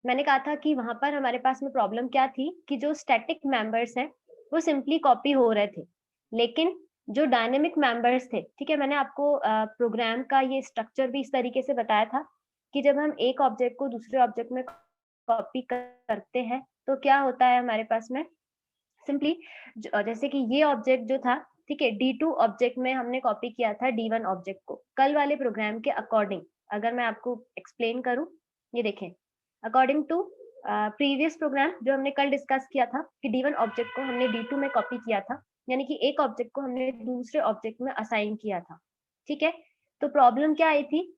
मैंने कहा था कि वहां पर हमारे पास में प्रॉब्लम क्या थी कि जो स्टैटिक मेंबर्स हैं वो सिंपली कॉपी हो रहे थे, लेकिन जो डायनेमिक मेंबर्स थे, ठीक है, मैंने आपको प्रोग्राम का ये स्ट्रक्चर भी इस तरीके से बताया था कि जब हम एक ऑब्जेक्ट को दूसरे ऑब्जेक्ट में कॉपी करते हैं तो क्या होता है हमारे पास में सिंपली जैसे कि ये ऑब्जेक्ट जो था, ठीक है, D2 ऑब्जेक्ट में हमने कॉपी किया था D1 ऑब्जेक्ट को। कल वाले प्रोग्राम के अकॉर्डिंग अगर मैं आपको एक्सप्लेन करूँ, ये देखें, अकॉर्डिंग टू प्रीवियस प्रोग्राम जो हमने कल डिस्कस किया था कि D1 ऑब्जेक्ट को हमने D2 में कॉपी किया था, यानी कि एक ऑब्जेक्ट को हमने दूसरे ऑब्जेक्ट में असाइन किया था, ठीक है? तो प्रॉब्लम क्या आई थी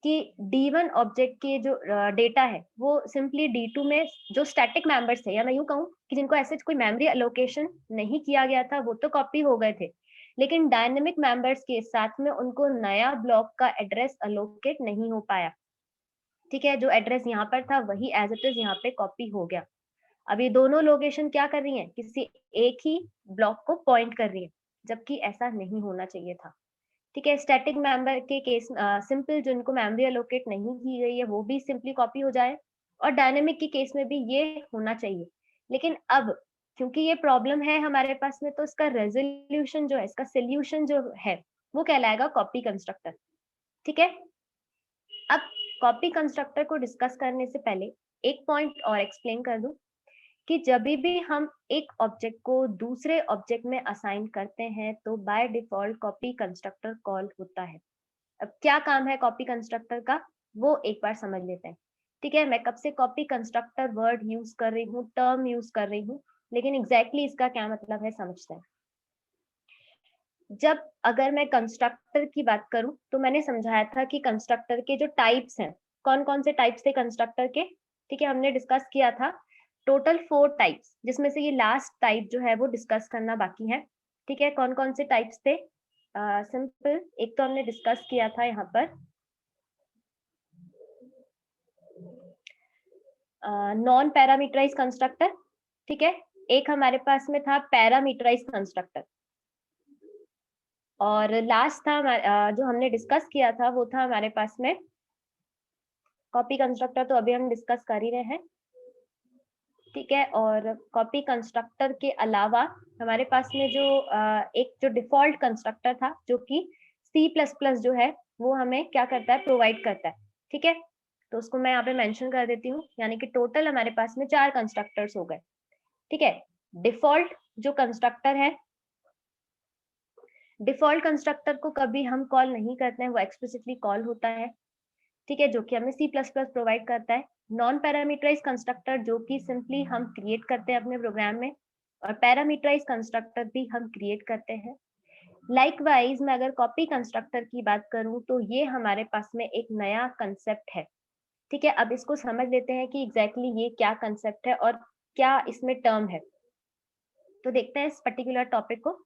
कि D1 ऑब्जेक्ट के जो डेटा है वो सिंपली D2 में जो स्टैटिक मेंबर्स थे, या मैं यूँ कहूँ कि जिनको ऐसे कोई मेमोरी एलोकेशन नहीं किया गया था, वो तो कॉपी हो गए थे। लेकिन डायनामिक मेंबर्स के साथ में उनको नया ब्लॉक का एड्रेस एलोकेट नहीं हो पाया। ठीक है, जो एड्रेस यहाँ पर था वही एज़ इट इज़ यहाँ पे कॉपी हो गया। अब ये दोनों लोकेशन क्या कर रही हैं? किसी एक ही ब्लॉक को पॉइंट कर रही है, जबकि ऐसा नहीं होना चाहिए था। ठीक है, स्टैटिक मेंबर के केस सिंपल जिनको मेमोरी एलोकेट नहीं की गई है, वो भी सिंपली कॉपी हो जाए और डायनामिक के केस में भी ये होना चाहिए। लेकिन अब क्योंकि ये प्रॉब्लम है हमारे पास में, तो इसका रेज़ोल्यूशन जो है, इसका सॉल्यूशन जो है, वो कहलाएगा कॉपी कंस्ट्रक्टर। ठीक है? अब कॉपी कंस्ट्रक्टर को डिस्कस करने से पहले एक पॉइंट और एक्सप्लेन कर दूँ कि जभी भी हम एक ऑब्जेक्ट को दूसरे ऑब्जेक्ट में असाइन करते हैं, तो by default copy constructor call होता है। अब क्या काम है कॉपी कंस्ट्रक्टर का, वो एक बार समझ लेते हैं। ठीक है, मैं कब से कॉपी कंस्ट्रक्टर वर्ड यूज़ कर रही हूँ, टर्म यूज़ कर रही हूँ, लेकिन एग्ज़ैक्टली इसका क्या मतलब है समझते हैं। जब अगर मैं कंस्ट्रक्टर की बात करूँ, तो मैंने समझाया था कि कंस्ट्रक्टर के जो टाइप्स हैं, कौन-कौन से टाइप्स थे कंस्ट्रक्टर के, ठीक है, हमने डिस्कस किया था टोटल 4 टाइप्स, जिसमें से ये लास्ट टाइप जो है वो डिस्कस करना बाकी है। ठीक है, कौन-कौन से टाइप्स थे? सिंपल एक तो हमने डिस्कस किया था यहाँ पर नॉन पैरामीटराइज्ड कंस्ट्रक्टर, ठीक है? एक हमारे पास में था पैरामीटराइज्ड कंस्ट्रक्टर और लास्ट था जो हमने डिस्कस किया था वो था हमारे पास में कॉपी कंस्ट्रक्टर, तो अभी हम डिस्कस कर ही रहे हैं, ठीक है? और कॉपी कंस्ट्रक्टर के अलावा हमारे पास में जो एक जो डिफ़ॉल्ट कंस्ट्रक्टर था जो कि C++ जो है वो हमें क्या करता है, प्रोवाइड करता है, ठीक है? तो उसको मैं यहाँ पे मेंशन कर देती हूँ, यानी कि टोटल हमारे पास में 4 कंस्ट्रक्टर्स हो गए, ठीक है? डिफ़ॉल्ट जो कंस्ट्रक्टर है, डिफ़ॉल्ट कंस्ट्रक्टर को कभी हम कॉल नहीं करते हैं, वो एक्सप्लिसिटली कॉल होता है, ठीक है? जो कि हमें C++ प्रोवाइड करता है। नॉन पैरामीटराइज्ड कंस्ट्रक्टर जो कि सिंपली हम क्रिएट करते हैं अपने प्रोग्राम में और पैरामीटराइज्ड कंस्ट्रक्टर भी हम क्रिएट करते हैं। लाइकवाइज़ मैं अगर कॉपी कंस्ट्रक्टर की बात करूँ तो ये हमारे पास में एक नया कांसेप्ट है, ठीक है? अब इसको समझ लेते हैं कि एग्ज़ैक्टली ये क्या कांसेप्ट है और क्या इसमें टर्म है। तो देखते हैं इस पर्टिकुलर टॉपिक को।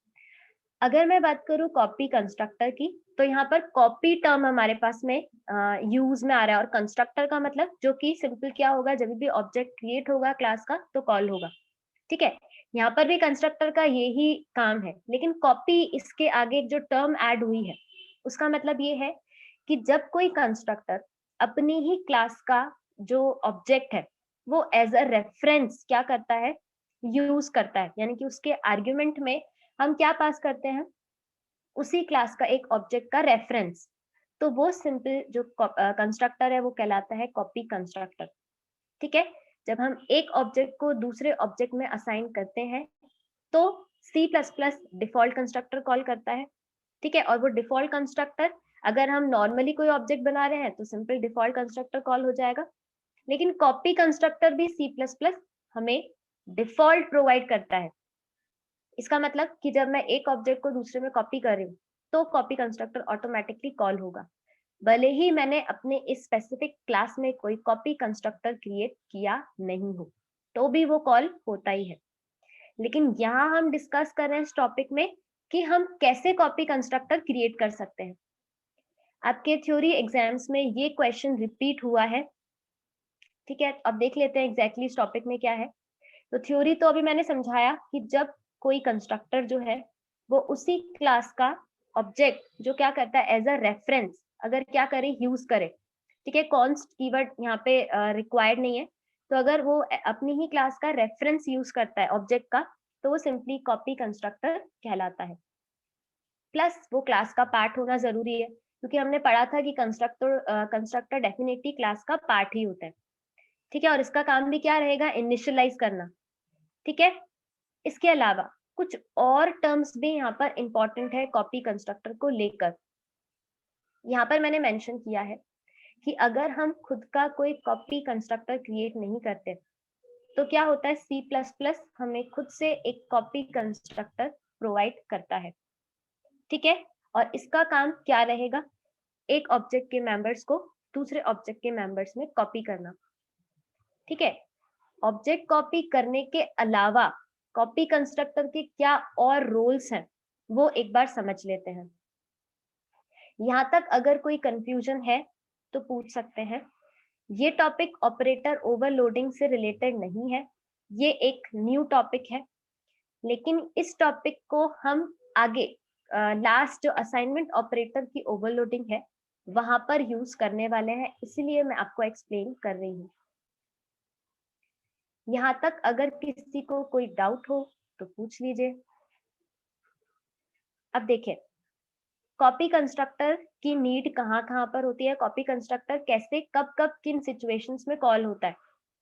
अगर मैं बात करूँ कॉपी कंस्ट्रक्टर की, तो यहाँ पर कॉपी टर्म हमारे पास में यूज़ में आ रहा है और कंस्ट्रक्टर का मतलब जो कि सिंपल क्या होगा, जब भी ऑब्जेक्ट क्रिएट होगा क्लास का तो कॉल होगा, ठीक है? यहाँ पर भी कंस्ट्रक्टर का यही काम है, लेकिन कॉपी इसके आगे एक जो टर्म ऐड हुई है, उसका मतलब ये है कि जब कोई कंस्ट्रक्टर अपनी ही क्लास का जो ऑब्जेक्ट है, वो एज़ अ रेफरेंस क्या करता है, यूज़ करता है, यानी कि उसके आर्गुमेंट में हम क्या पास करते हैं, उसी क्लास का एक ऑब्जेक्ट का रेफरेंस, तो वो सिंपल जो कंस्ट्रक्टर है वो कहलाता है कॉपी कंस्ट्रक्टर, ठीक है? जब हम एक ऑब्जेक्ट को दूसरे ऑब्जेक्ट में असाइन करते हैं, तो C++ डिफ़ॉल्ट कंस्ट्रक्टर कॉल करता है, ठीक है? और वो डिफ़ॉल्ट कंस्ट्रक्टर अगर हम नॉर्मली कोई ऑब्जेक्ट बना रहे हैं, तो सिंपल डिफ़ॉल्ट कंस्ट्रक्टर कॉल हो जाएगा। लेकिन कॉपी कंस्ट्रक्टर भी C++ हमें डिफ़ॉल्ट प्रोवाइड करता है। इसका मतलब कि जब मैं एक ऑब्जेक्ट को दूसरे में कॉपी कर रही हूँ, तो कॉपी कंस्ट्रक्टर ऑटोमैटिकली कॉल होगा। भले ही मैंने अपने इस स्पेसिफिक क्लास में कोई कॉपी कंस्ट्रक्टर क्रिएट किया नहीं हो, तो भी वो कॉल होता ही है। लेकिन यहाँ हम डिस्कस कर रहे हैं इस टॉपिक में कि हम कैसे कॉपी कंस्ट्रक्टर क्रिएट कर सकते हैं। आपके थ्योरी एग्जाम्स में ये क्वेश्चन रिपीट हुआ है, ठीक है? अब देख लेते हैं एग्जैक्टली इस टॉपिक में क्या है। तो थ्योरी तो अभी मैंने समझाया कि जब कोई कंस्ट्रक्टर जो है वो उसी क्लास का ऑब्जेक्ट जो क्या करता है एज अ रेफरेंस अगर क्या करे यूज करे, ठीक है? कॉन्स्ट कीवर्ड यहाँ पे रिक्वायर्ड नहीं है, तो अगर वो अपनी ही क्लास का रेफरेंस यूज करता है ऑब्जेक्ट का, तो वो सिंपली कॉपी कंस्ट्रक्टर कहलाता है। प्लस वो क्लास का पार्ट होना जरूरी है, क्योंकि हमने पढ़ा था कि कंस्ट्रक्टर डेफिनेटली क्लास का पार्ट ही होता है। ठीक है, और इसका काम भी क्या रहेगा, इनिशियलाइज करना। ठीक है, इसके अलावा कुछ और टर्म्स भी यहाँ पर इंपॉर्टेंट है कॉपी कंस्ट्रक्टर को लेकर। यहाँ पर मैंने मेंशन किया है कि अगर हम खुद का कोई कॉपी कंस्ट्रक्टर क्रिएट नहीं करते, तो क्या होता है, सी प्लस प्लस हमें खुद से एक कॉपी कंस्ट्रक्टर प्रोवाइड करता है। ठीक है, और इसका काम क्या रहेगा, एक ऑब्जेक्ट के मेंबर्स को दूसरे ऑब्जेक्ट के मेंबर्स में कॉपी करना। ठीक है, ऑब्जेक्ट कॉपी करने के अलावा कॉपी कंस्ट्रक्टर के क्या और रोल्स हैं, वो एक बार समझ लेते हैं। यहाँ तक अगर कोई कंफ्यूजन है तो पूछ सकते हैं। ये टॉपिक ऑपरेटर ओवरलोडिंग से रिलेटेड नहीं है, ये एक न्यू टॉपिक है, लेकिन इस टॉपिक को हम आगे लास्ट जो असाइनमेंट ऑपरेटर की ओवरलोडिंग है वहां पर यूज करने वाले हैं, इसलिए मैं आपको एक्सप्लेन कर रही हूँ। यहाँ तक अगर किसी को कोई डाउट हो तो पूछ लीजिए। अब देखिए, कॉपी कंस्ट्रक्टर की नीड कहाँ कहाँ पर होती है, कॉपी कंस्ट्रक्टर कैसे कब कब किन सिचुएशंस में कॉल होता है।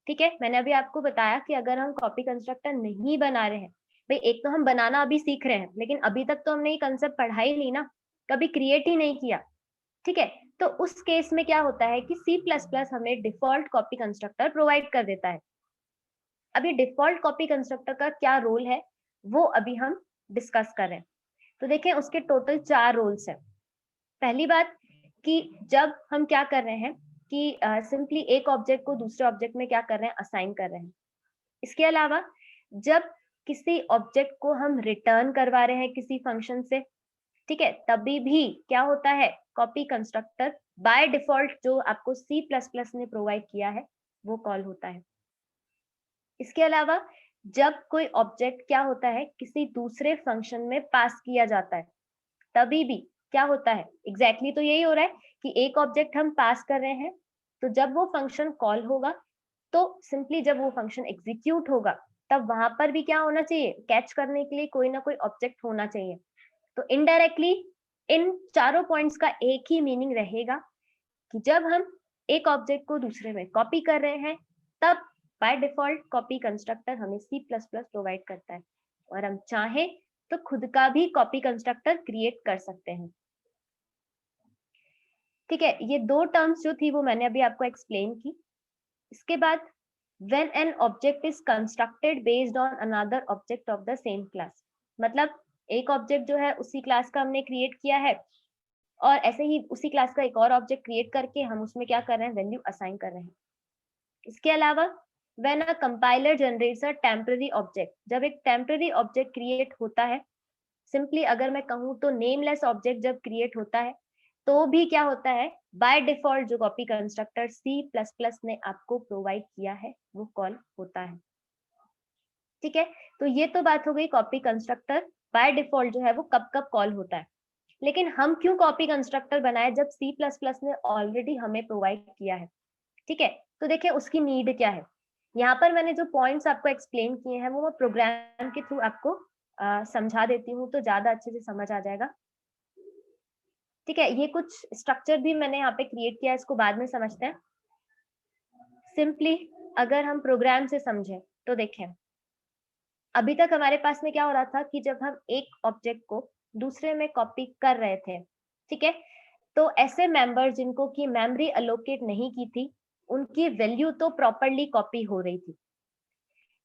ठीक है, मैंने अभी आपको बताया कि अगर हम कॉपी कंस्ट्रक्टर नहीं बना रहे हैं, भाई एक तो हम बनाना अभी सीख रहे हैं, लेकिन अभी तक तो हमने ये कंसेप्ट पढ़ा ही नहीं ना, कभी क्रिएट ही नहीं किया। ठीक है, तो उस केस में क्या होता है कि सी प्लस प्लस हमें डिफॉल्ट कॉपी कंस्ट्रक्टर प्रोवाइड कर देता है। अभी डिफॉल्ट कॉपी कंस्ट्रक्टर का क्या रोल है वो अभी हम डिस्कस कर रहे हैं। तो देखें, उसके टोटल 4 रोल्स हैं। पहली बात कि जब हम क्या कर रहे हैं कि सिंपली एक ऑब्जेक्ट को दूसरे ऑब्जेक्ट में क्या कर रहे हैं, असाइन कर रहे हैं। इसके अलावा जब किसी ऑब्जेक्ट को हम रिटर्न करवा रहे हैं किसी फंक्शन से, ठीक है, तभी भी क्या होता है, कॉपी कंस्ट्रक्टर बाय डिफॉल्ट जो आपको सी प्लस प्लस ने प्रोवाइड किया है वो कॉल होता है। इसके अलावा जब कोई ऑब्जेक्ट क्या होता है किसी दूसरे फंक्शन में पास किया जाता है, तभी भी क्या होता है, एग्जैक्टली तो यही हो रहा है कि एक ऑब्जेक्ट हम पास कर रहे हैं, तो जब वो फंक्शन कॉल होगा, तो सिंपली जब वो फंक्शन एग्जीक्यूट होगा, तब वहां पर भी क्या होना चाहिए, कैच करने के लिए कोई ना कोई ऑब्जेक्ट होना चाहिए। तो इनडायरेक्टली इन चारों पॉइंट्स का एक ही मीनिंग रहेगा कि जब हम एक ऑब्जेक्ट को दूसरे में कॉपी कर रहे हैं, तब बाय डिफॉल्ट कॉपी कंस्ट्रक्टर हमें सी प्लस प्लस प्रोवाइड करता है, और हम चाहें तो खुद का भी कॉपी कंस्ट्रक्टर क्रिएट कर सकते हैं। ठीक है, ये 2 टर्म्स जो थी वो मैंने अभी आपको एक्सप्लेन की। इसके बाद when an object is constructed based on another object of the same class, मतलब एक ऑब्जेक्ट जो है उसी क्लास का हमने क्रिएट किया है, और ऐसे ही उसी क्लास का एक और ऑब्जेक्ट क्रिएट करके हम उसमें क्या कर रहे हैं, वैल्यू असाइन कर रहे हैं। इसके अलावा when a compiler generates a temporary object, जब एक टेम्पररी ऑब्जेक्ट क्रिएट होता है, सिंपली अगर मैं कहूँ तो नेमलेस ऑब्जेक्ट जब क्रिएट होता है, तो भी क्या होता है, बाय डिफॉल्ट जो copy constructor C plus plus ने आपको प्रोवाइड किया है वो कॉल होता है। ठीक है, तो ये तो बात हो गई कॉपी कंस्ट्रक्टर बाय डिफॉल्ट जो है वो कब कब कॉल होता है। लेकिन हम क्यों कॉपी कंस्ट्रक्टर बनाए जब सी प्लस प्लस ने ऑलरेडी हमें प्रोवाइड किया है। ठीक है, तो देखिए उसकी नीड क्या है। यहाँ पर मैंने जो पॉइंट्स आपको एक्सप्लेन किए हैं वो मैं प्रोग्राम के थ्रू आपको समझा देती हूँ, तो ज्यादा अच्छे से समझ आ जाएगा। ठीक है, ये कुछ स्ट्रक्चर भी मैंने यहाँ पे क्रिएट किया है, इसको बाद में समझते हैं। सिंपली अगर हम प्रोग्राम से समझें तो देखें, अभी तक हमारे पास में क्या हो रहा था कि जब हम एक ऑब्जेक्ट को दूसरे में कॉपी कर रहे थे, ठीक है, तो ऐसे मेंबर जिनको की मेमोरी अलोकेट नहीं की थी, उनकी वैल्यू तो प्रॉपरली कॉपी हो रही थी,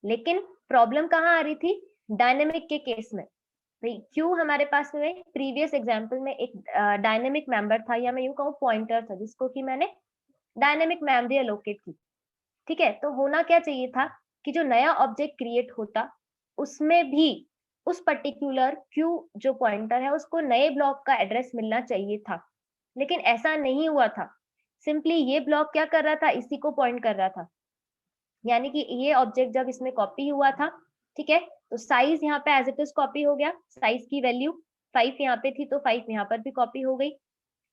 लेकिन प्रॉब्लम कहाँ आ रही थी, डायनेमिक के केस में। क्यों, हमारे पास में प्रीवियस एग्जांपल में एक डायनेमिक मेंबर था, या मैं यूं कहूँ पॉइंटर था, जिसको कि मैंने डायनेमिक मेमोरी अलोकेट की। ठीक है, तो होना क्या चाहिए था कि जो नया ऑब्जेक्ट क्रिएट होता उसमें भी उस पर्टिकुलर क्यू जो पॉइंटर है उसको नए ब्लॉक का एड्रेस मिलना चाहिए था, लेकिन ऐसा नहीं हुआ था। सिंपली ये ब्लॉक क्या कर रहा था, इसी को पॉइंट कर रहा था, यानी कि ये ऑब्जेक्ट जब इसमें कॉपी हुआ था, ठीक है, तो साइज यहाँ पे एज इट इज कॉपी हो गया, साइज की वैल्यू 5 यहाँ पे थी तो 5 यहाँ पर भी कॉपी हो गई।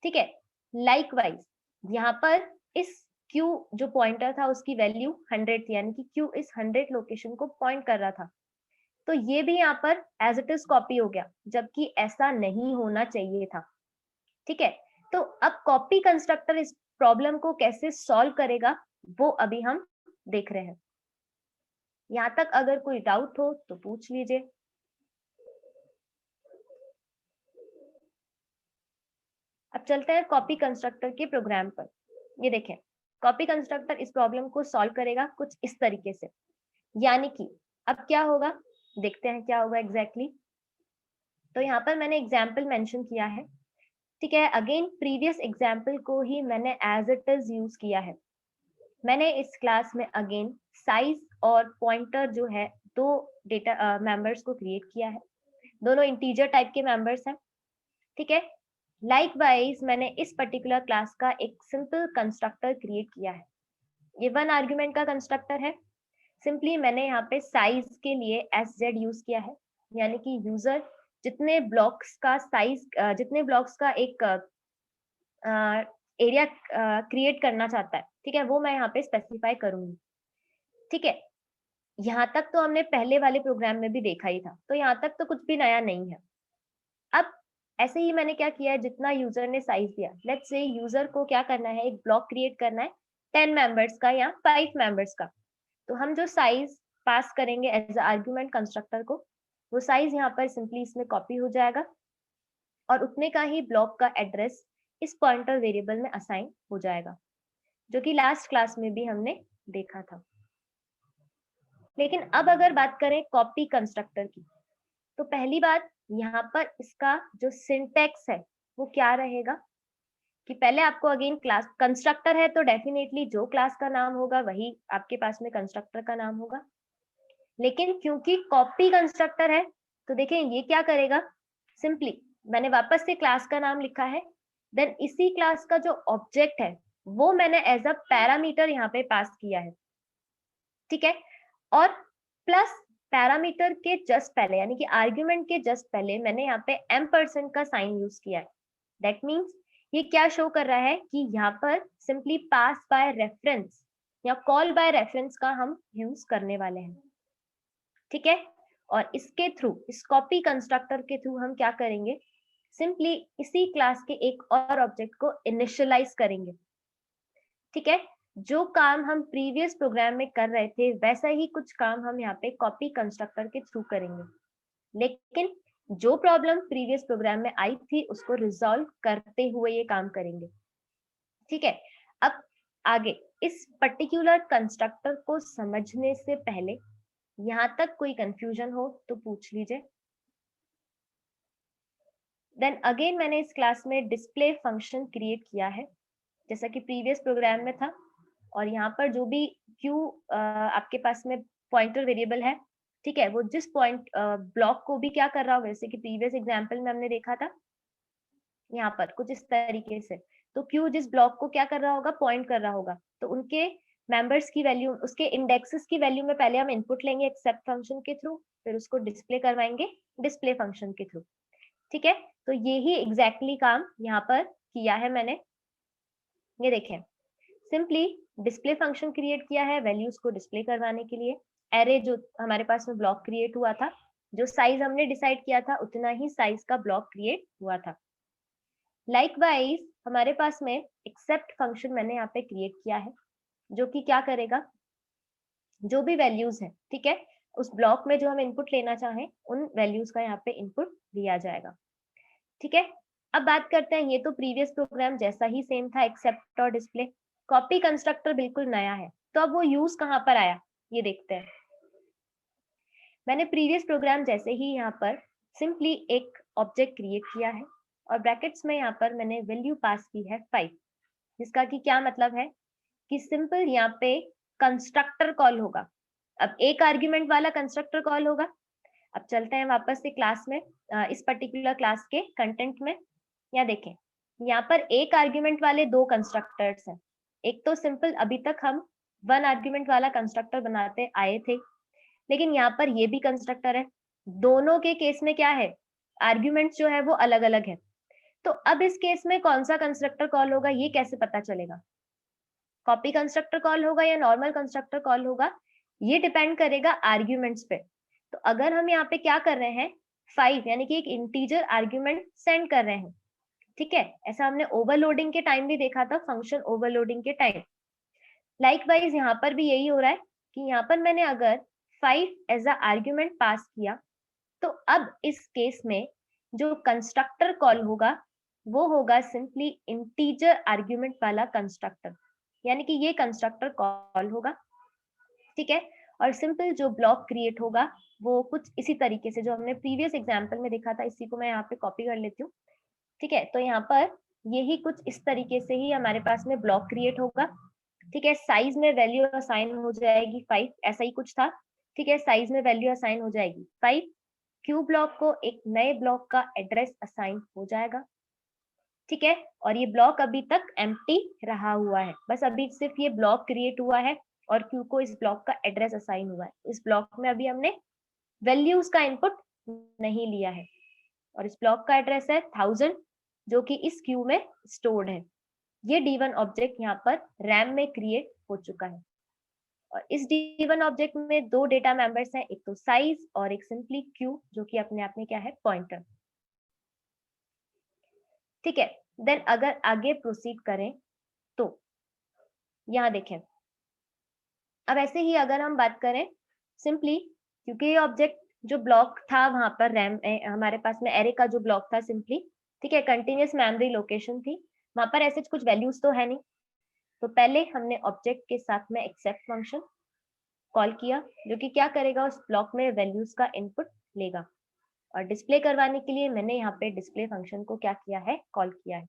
ठीक है, लाइकवाइज यहाँ पर इस Q जो पॉइंटर था उसकी वैल्यू 100 थी, यानी कि Q इस 100 लोकेशन को पॉइंट कर रहा था। तो ये भी यहाँ पर एज इट इज कॉपी हो गया, जबकि ऐसा नहीं होना चाहिए था। ठीक है, तो अब कॉपी कंस्ट्रक्टर इस प्रॉब्लम को कैसे सॉल्व करेगा वो अभी हम देख रहे हैं। यहाँ तक अगर कोई डाउट हो तो पूछ लीजिए। अब चलते हैं कॉपी कंस्ट्रक्टर के प्रोग्राम पर। ये देखें, कॉपी कंस्ट्रक्टर इस प्रॉब्लम को सॉल्व करेगा कुछ इस तरीके से, यानी कि अब क्या होगा, देखते हैं क्या होगा एग्जैक्टली। तो यहाँ पर मैंने एग्जाम्पल मेंशन किया है, ठीक है। अगेन प्रीवियस एग्जाम्पल को ही मैंने एज इट इज यूज किया है। मैंने इस क्लास में अगेन साइज और पॉइंटर जो है दो डेटा मेंबर्स को क्रिएट किया है, दोनों इंटीजर टाइप के मेंबर्स हैं, ठीक है। लाइकवाइज मैंने इस पर्टिकुलर क्लास का एक सिंपल कंस्ट्रक्टर क्रिएट किया है। ये 1 आर्गुमेंट का कंस्ट्रक्टर है। सिंपली मैंने यहाँ पे साइज के लिए SZ यूज किया है, यानी कि यूजर जितने ब्लॉक्स का साइज, जितने ब्लॉक्स का एक एरिया क्रिएट करना चाहता है, ठीक है, वो मैं यहाँ पे स्पेसिफाई करूंगी। ठीक है, यहाँ तक तो हमने पहले वाले प्रोग्राम में भी देखा ही था, तो यहाँ तक तो कुछ भी नया नहीं है। अब ऐसे ही मैंने क्या किया है, जितना यूजर ने साइज दिया, लेट्स से यूजर को क्या करना है, एक ब्लॉक क्रिएट करना है 10 मेंबर्स का या 5 मेंबर्स का। तो हम जो साइज पास करेंगे एज आर्गुमेंट कंस्ट्रक्टर को, वो साइज यहाँ पर सिंपली इसमें कॉपी हो जाएगा और उतने का ही ब्लॉक का एड्रेस इस पॉइंटर वेरिएबल में असाइन हो जाएगा, जो कि लास्ट क्लास में भी हमने देखा था। लेकिन अब अगर बात करें कॉपी कंस्ट्रक्टर की, तो पहली बात यहाँ पर इसका जो सिंटैक्स है वो क्या रहेगा, कि पहले आपको अगेन क्लास कंस्ट्रक्टर है तो डेफिनेटली जो क्लास का नाम होगा वही आपके पास में कंस्ट्रक्टर का नाम होगा। लेकिन क्योंकि कॉपी कंस्ट्रक्टर है तो देखें ये क्या करेगा, सिंपली मैंने वापस से क्लास का नाम लिखा है, देन इसी क्लास का जो ऑब्जेक्ट है वो मैंने एज अ पैरामीटर यहाँ पे पास किया है, ठीक है। और प्लस पैरामीटर के जस्ट पहले, यानी कि आर्ग्यूमेंट के जस्ट पहले मैंने यहाँ पे M% का साइन यूज किया है। दैट मीन्स ये क्या शो कर रहा है कि यहाँ पर सिंपली पास बाय रेफरेंस या कॉल बाय रेफरेंस का हम यूज करने वाले हैं, ठीक है। और इसके थ्रू, इस कॉपी कंस्ट्रक्टर के थ्रू हम क्या करेंगे, सिंपली इसी क्लास के एक और ऑब्जेक्ट को इनिशियलाइज करेंगे, ठीक है। जो काम हम प्रीवियस प्रोग्राम में कर रहे थे वैसा ही कुछ काम हम यहाँ पे कॉपी कंस्ट्रक्टर के थ्रू करेंगे, लेकिन जो प्रॉब्लम प्रीवियस प्रोग्राम में आई थी उसको रिजॉल्व करते हुए ये काम करेंगे, ठीक है। अब आगे इस पर्टिकुलर कंस्ट्रक्टर को समझने से पहले यहाँ तक कोई कंफ्यूजन हो तो पूछ लीजिए। देन अगेन मैंने इस क्लास में डिस्प्ले फंक्शन क्रिएट किया है, जैसा कि प्रीवियस प्रोग्राम में था। और यहाँ पर जो भी Q आपके पास में पॉइंटर वेरिएबल है, ठीक है, वो जिस पॉइंट ब्लॉक को भी क्या कर रहा होगा, जैसे कि प्रीवियस एग्जांपल में हमने देखा था यहाँ पर कुछ इस तरीके से, तो Q जिस ब्लॉक को क्या कर रहा होगा, पॉइंट कर रहा होगा, तो उनके मेंबर्स की वैल्यू, उसके इंडेक्सेस की वैल्यू में पहले हम इनपुट लेंगे एक्सेप्ट फंक्शन के थ्रू, फिर उसको डिस्प्ले करवाएंगे डिस्प्ले फंक्शन के थ्रू, ठीक है। तो ये ही एग्जैक्टली काम यहाँ पर किया है मैंने। ये देखें, सिंपली डिस्प्ले फंक्शन क्रिएट किया है वैल्यूज को डिस्प्ले करवाने के लिए। एरे जो हमारे पास में ब्लॉक क्रिएट हुआ था, जो साइज हमने डिसाइड किया था उतना ही साइज का ब्लॉक क्रिएट हुआ था। लाइकवाइज हमारे पास में एक्सेप्ट फंक्शन मैंने यहाँ पे क्रिएट किया है, जो कि क्या करेगा, जो भी वैल्यूज है, ठीक है, उस ब्लॉक में जो हम इनपुट लेना चाहें उन वैल्यूज का यहाँ पे इनपुट दिया जाएगा, ठीक है। अब बात करते हैं, ये तो प्रीवियस प्रोग्राम जैसा ही सेम था एक्सेप्ट और डिस्प्ले। कॉपी कंस्ट्रक्टर बिल्कुल नया है, तो अब वो यूज कहाँ पर आया ये देखते हैं। मैंने प्रीवियस प्रोग्राम जैसे ही यहाँ पर सिंपली एक ऑब्जेक्ट क्रिएट किया है और ब्रैकेट्स में यहाँ पर मैंने वैल्यू पास की है 5, जिसका कि क्या मतलब है कि सिंपल यहाँ पे कंस्ट्रक्टर कॉल होगा। अब एक आर्ग्यूमेंट वाला कंस्ट्रक्टर कॉल होगा। अब चलते हैं वापस से क्लास में, इस पर्टिकुलर क्लास के कंटेंट में। यहाँ देखें, यहाँ पर एक आर्ग्यूमेंट वाले दो कंस्ट्रक्टर्स हैं। एक तो सिंपल अभी तक हम 1 आर्ग्यूमेंट वाला कंस्ट्रक्टर बनाते आए थे, लेकिन यहाँ पर ये भी कंस्ट्रक्टर है। दोनों के केस में क्या है, आर्ग्यूमेंट्स जो है वो अलग अलग है। तो अब इस केस में कौन सा कंस्ट्रक्टर कॉल होगा ये कैसे पता चलेगा, कॉपी कंस्ट्रक्टर कॉल होगा या नॉर्मल कंस्ट्रक्टर कॉल होगा, ये डिपेंड करेगा आर्ग्यूमेंट्स पे। तो अगर हम यहाँ पे क्या कर रहे हैं, 5 यानी कि एक इंटीजर आर्ग्यूमेंट सेंड कर रहे हैं, ठीक है, ऐसा हमने ओवरलोडिंग के टाइम भी देखा था, फंक्शन ओवरलोडिंग के टाइम। लाइकवाइज यहाँ पर भी यही हो रहा है कि यहाँ पर मैंने अगर 5 एज अ आर्ग्यूमेंट पास किया, तो अब इस केस में जो कंस्ट्रक्टर कॉल होगा वो होगा सिंपली इंटीजर आर्ग्यूमेंट वाला कंस्ट्रक्टर, यानी कि ये कंस्ट्रक्टर कॉल होगा, ठीक है। और सिंपल जो ब्लॉक क्रिएट होगा वो कुछ इसी तरीके से जो हमने प्रीवियस एग्जांपल में देखा था, इसी को मैं यहाँ पे कॉपी कर लेती हूँ, ठीक है। तो यहाँ पर यही कुछ इस तरीके से ही हमारे पास में ब्लॉक क्रिएट होगा, ठीक है। साइज में वैल्यू असाइन हो जाएगी 5, ऐसा ही कुछ था, ठीक है। साइज में वैल्यू असाइन हो जाएगी 5, क्यू ब्लॉक को एक नए ब्लॉक का एड्रेस असाइन हो जाएगा, ठीक है। और ये ब्लॉक अभी तक एम्प्टी रहा हुआ है, बस अभी सिर्फ ये ब्लॉक क्रिएट हुआ है और क्यू को इस ब्लॉक का एड्रेस असाइन हुआ है। इस ब्लॉक में अभी हमने वैल्यूज का इनपुट नहीं लिया है और इस ब्लॉक का एड्रेस है 1000 जो कि इस क्यू में स्टोर्ड है। ये D1 ऑब्जेक्ट यहाँ पर रैम में क्रिएट हो चुका है और इस D1 ऑब्जेक्ट में दो डेटा मेंबर्स हैं, एक तो साइज और एक सिंपली क्यू जो कि अपने आप में क्या है, पॉइंटर, ठीक है। देन अगर आगे प्रोसीड करें तो यहाँ देखें, अब ऐसे ही अगर हम बात करें सिंपली, क्योंकि ये ऑब्जेक्ट जो ब्लॉक था वहां पर रैम हमारे पास में एरे का जो ब्लॉक था सिंपली, ठीक है, कंटिन्यूअस मेमोरी लोकेशन थी, वहां पर ऐसे कुछ वैल्यूज तो है नहीं। तो पहले हमने ऑब्जेक्ट के साथ में एक्सेप्ट फंक्शन कॉल किया जो कि क्या करेगा, उस ब्लॉक में वैल्यूज का इनपुट लेगा और डिस्प्ले करवाने के लिए मैंने यहाँ पे डिस्प्ले फंक्शन को क्या किया है, कॉल किया है,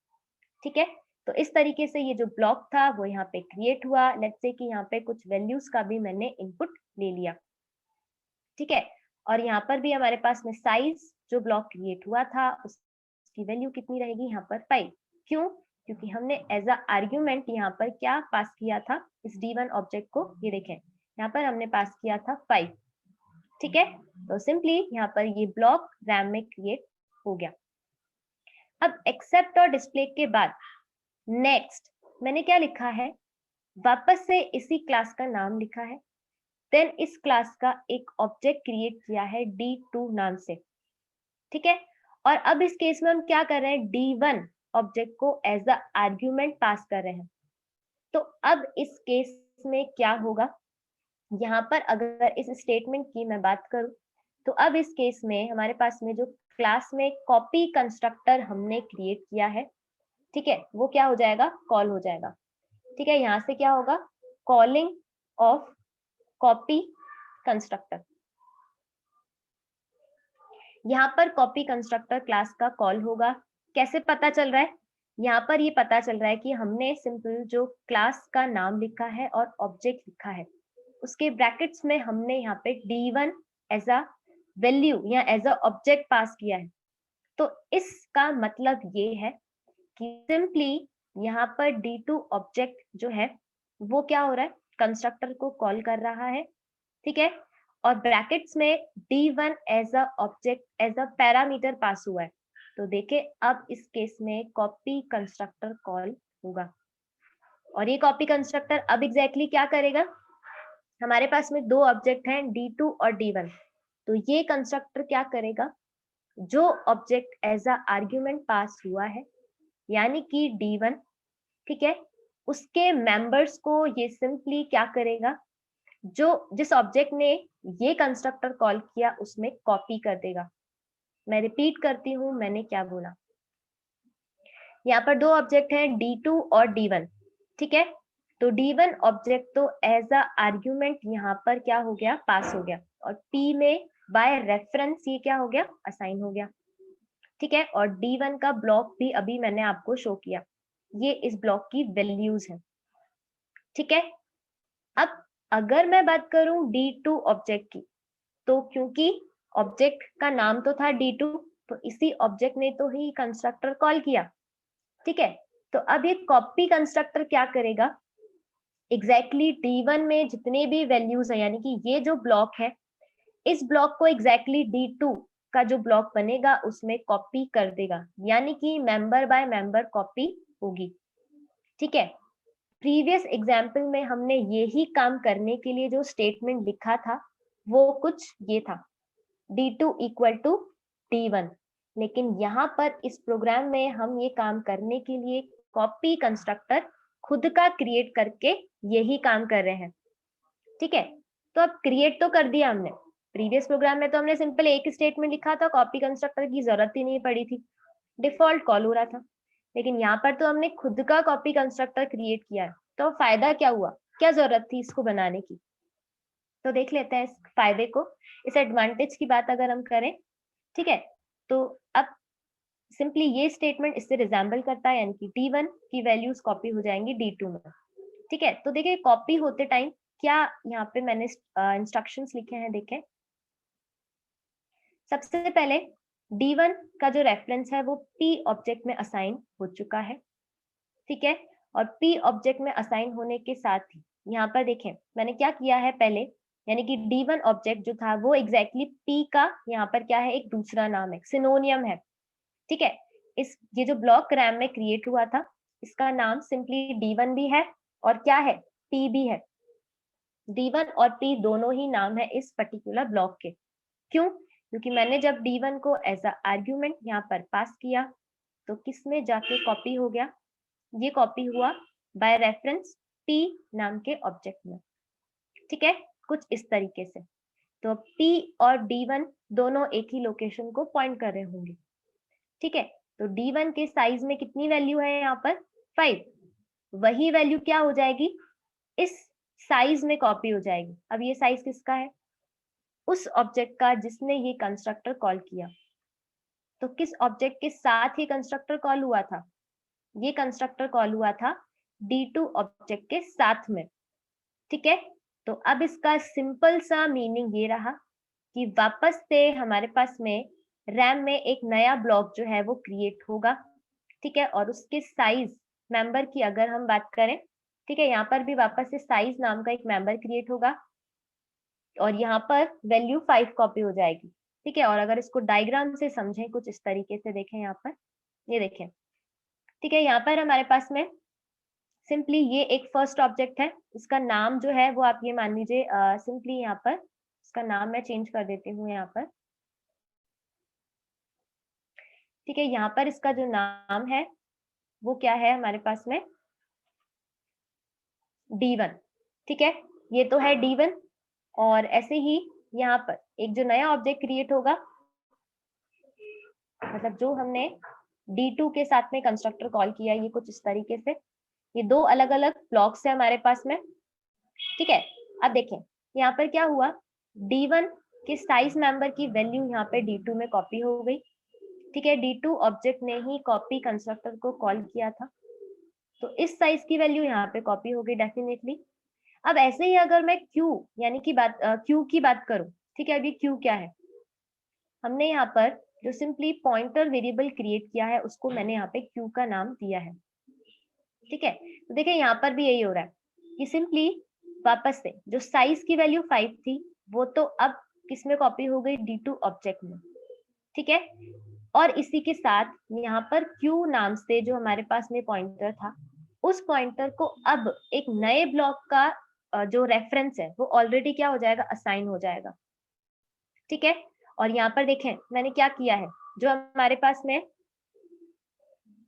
ठीक है। तो इस तरीके से ये जो ब्लॉक था वो यहाँ पे क्रिएट हुआ। लेट्स से कि यहाँ पे कुछ वैल्यूज का भी मैंने इनपुट ले लिया, ठीक है। और यहाँ पर भी हमारे पास में साइज जो ब्लॉक क्रिएट हुआ था उसकी वैल्यू कितनी रहेगी, यहाँ पर 5। क्यों? क्योंकि हमने एज अ आर्ग्यूमेंट यहाँ पर क्या पास किया था इस D1 ऑब्जेक्ट को, ये देखें यहाँ पर हमने पास किया था 5, ठीक है। तो सिंपली यहाँ पर ये ब्लॉक रैम में क्रिएट हो गया। अब एक्सेप्ट और डिस्प्ले के बाद नेक्स्ट मैंने क्या लिखा है, वापस से इसी क्लास का नाम लिखा है, देन इस क्लास का एक ऑब्जेक्ट क्रिएट किया है D2 नाम से, ठीक है। और अब इस केस में हम क्या कर रहे हैं, D1 ऑब्जेक्ट को एज अ आर्ग्यूमेंट पास कर रहे हैं। तो अब इस केस में क्या होगा, यहाँ पर अगर इस स्टेटमेंट की मैं बात करूं तो अब इस केस में हमारे पास में जो क्लास में कॉपी कंस्ट्रक्टर हमने क्रिएट किया है, ठीक है, वो क्या हो जाएगा, कॉल हो जाएगा, ठीक है। यहाँ से क्या होगा, कॉलिंग ऑफ कॉपी कंस्ट्रक्टर। यहाँ पर कॉपी कंस्ट्रक्टर क्लास का कॉल होगा। कैसे पता चल रहा है, यहाँ पर ये पता चल रहा है कि हमने सिंपल जो क्लास का नाम लिखा है और ऑब्जेक्ट लिखा है, उसके ब्रैकेट्स में हमने यहाँ पे D1 एज अ वैल्यू या एज अ ऑब्जेक्ट पास किया है। तो इसका मतलब ये है कि सिंपली यहाँ पर D2 ऑब्जेक्ट जो है वो क्या हो रहा है, कंस्ट्रक्टर को कॉल कर रहा है, ठीक है। और ब्रैकेट्स में D1 as a object as a parameter pass हुआ है। तो देखे अब इस केस में कॉपी कंस्ट्रक्टर कॉल होगा और ये कॉपी कंस्ट्रक्टर अब एग्जैक्टली क्या करेगा, हमारे पास में दो ऑब्जेक्ट हैं D2 और D1, तो ये कंस्ट्रक्टर क्या करेगा, जो object as a argument pass हुआ है यानी कि D1, ठीक है, उसके मेंबर्स को ये सिंपली क्या करेगा, जो जिस ऑब्जेक्ट ने ये कंस्ट्रक्टर कॉल किया उसमें कॉपी कर देगा। मैं रिपीट करती हूँ मैंने क्या बोला, यहाँ पर दो ऑब्जेक्ट हैं D2 और D1, ठीक है। तो D1 ऑब्जेक्ट तो एज अ आर्ग्यूमेंट यहाँ पर क्या हो गया, पास हो गया और P में बाय रेफरेंस ये क्या हो गया, असाइन हो गया, ठीक है। और D1 का ब्लॉक भी अभी मैंने आपको शो किया, ये इस ब्लॉक की वैल्यूज हैं, ठीक है। अब अगर मैं बात करूं D2 ऑब्जेक्ट की, तो क्योंकि ऑब्जेक्ट का नाम तो था D2, तो इसी ऑब्जेक्ट ने तो ही कंस्ट्रक्टर कॉल किया, ठीक है। तो अब ये कॉपी कंस्ट्रक्टर क्या करेगा, एग्जैक्टली D1 में जितने भी वैल्यूज है यानी कि ये जो ब्लॉक है, इस ब्लॉक को एग्जैक्टली D2 का जो ब्लॉक बनेगा उसमें कॉपी कर देगा, यानी कि मेंबर बाय मेंबर कॉपी होगी, ठीक है। प्रीवियस एग्जाम्पल में हमने यही काम करने के लिए जो स्टेटमेंट लिखा था वो कुछ ये था, D2 इक्वल टू D1। लेकिन यहाँ पर इस प्रोग्राम में हम ये काम करने के लिए कॉपी कंस्ट्रक्टर खुद का क्रिएट करके यही काम कर रहे हैं। ठीक है, तो अब क्रिएट तो कर दिया हमने। प्रीवियस प्रोग्राम में तो हमने सिंपल एक स्टेटमेंट लिखा था, कॉपी कंस्ट्रक्टर की जरूरत ही नहीं पड़ी थी, डिफॉल्ट कॉल हो रहा था। लेकिन यहाँ पर तो हमने खुद का कॉपी कंस्ट्रक्टर क्रिएट किया है, तो फायदा क्या हुआ, क्या जरूरत थी इसको बनाने की। तो देख लेते हैं इस फायदे को, इस एडवांटेज की बात अगर हम करें। ठीक है, तो अब सिंपली ये स्टेटमेंट इससे रिजेंबल करता है, यानी कि D1 की वैल्यूज कॉपी हो जाएंगी D2 में। ठीक है, तो देखिए कॉपी होते टाइम क्या यहाँ पे मैंने इंस्ट्रक्शंस लिखे हैं, देखें। सबसे पहले D1 का जो रेफरेंस है वो P ऑब्जेक्ट में असाइन हो चुका है। ठीक है, और P ऑब्जेक्ट में असाइन होने के साथ ही यहाँ पर देखें मैंने क्या किया है पहले, यानी कि D1 ऑब्जेक्ट जो था वो एग्जैक्टली P का यहाँ पर क्या है, एक दूसरा नाम है, सिनोनियम है। ठीक है, ये जो ब्लॉक रैम में क्रिएट हुआ था इसका नाम सिंपली D1 भी है और क्या है, P भी है। D1 और P दोनों ही नाम है इस पर्टिकुलर ब्लॉक के। क्यों? क्योंकि मैंने जब D1 को एज अ आर्ग्यूमेंट यहाँ पर पास किया तो किसमें जाके कॉपी हो गया, ये कॉपी हुआ बाय रेफरेंस P नाम के ऑब्जेक्ट में। ठीक है, कुछ इस तरीके से। तो P और D1 दोनों एक ही लोकेशन को पॉइंट कर रहे होंगे। ठीक है, तो D1 के साइज में कितनी वैल्यू है यहाँ पर, 5। वही वैल्यू क्या हो जाएगी, इस साइज में कॉपी हो जाएगी। अब ये साइज किसका है, उस ऑब्जेक्ट का जिसने ये कंस्ट्रक्टर कॉल किया। तो किस ऑब्जेक्ट के साथ ये कंस्ट्रक्टर कॉल हुआ था, ये कंस्ट्रक्टर कॉल हुआ था D2 ऑब्जेक्ट के साथ में। ठीक है, तो अब इसका सिंपल सा मीनिंग ये रहा कि वापस से हमारे पास में रैम में एक नया ब्लॉक जो है वो क्रिएट होगा। ठीक है, और उसके साइज मेंबर की अगर हम बात करें, ठीक है, यहाँ पर भी वापस से साइज नाम का एक मेंबर क्रिएट होगा और यहाँ पर वैल्यू 5 कॉपी हो जाएगी। ठीक है, और अगर इसको डायग्राम से समझें कुछ इस तरीके से, देखें यहाँ पर, ये देखें। ठीक है, यहाँ पर हमारे पास में सिंपली ये एक फर्स्ट ऑब्जेक्ट है, इसका नाम जो है वो आप ये मान लीजिए सिंपली यहाँ पर इसका नाम मैं चेंज कर देती हूँ यहाँ पर। ठीक है, यहाँ पर इसका जो नाम है वो क्या है हमारे पास में, D1। ठीक है, ये तो है D1 और ऐसे ही यहाँ पर एक जो नया ऑब्जेक्ट क्रिएट होगा, मतलब जो हमने D2 के साथ में कंस्ट्रक्टर कॉल किया, ये कुछ इस तरीके से, ये दो अलग अलग ब्लॉक्स है हमारे पास में। ठीक है, अब देखें यहाँ पर क्या हुआ, D1 के साइज मेंबर की वैल्यू यहाँ पे D2 में कॉपी हो गई। ठीक है, D2 ऑब्जेक्ट ने ही कॉपी कंस्ट्रक्टर को कॉल किया था, तो इस साइज की वैल्यू यहाँ पे कॉपी हो गई डेफिनेटली। अब ऐसे ही अगर मैं Q यानी कि Q की बात करूं, ठीक है, अभी Q क्या है, हमने यहाँ पर जो सिंपली पॉइंटर वेरिएबल क्रिएट किया है उसको मैंने यहाँ पे Q का नाम दिया है। ठीक है, तो देखिए यहाँ पर भी यही हो रहा है कि सिंपली वापस से जो साइज की वैल्यू 5 थी वो तो अब किसमें कॉपी हो गई, D2 ऑब्जेक्ट में। ठीक है, और इसी के साथ यहाँ पर Q नाम से जो हमारे पास में पॉइंटर था, उस पॉइंटर को अब एक नए ब्लॉक का जो रेफरेंस है वो ऑलरेडी क्या हो जाएगा, असाइन हो जाएगा। ठीक है, और यहाँ पर देखें मैंने क्या किया है, जो हमारे पास में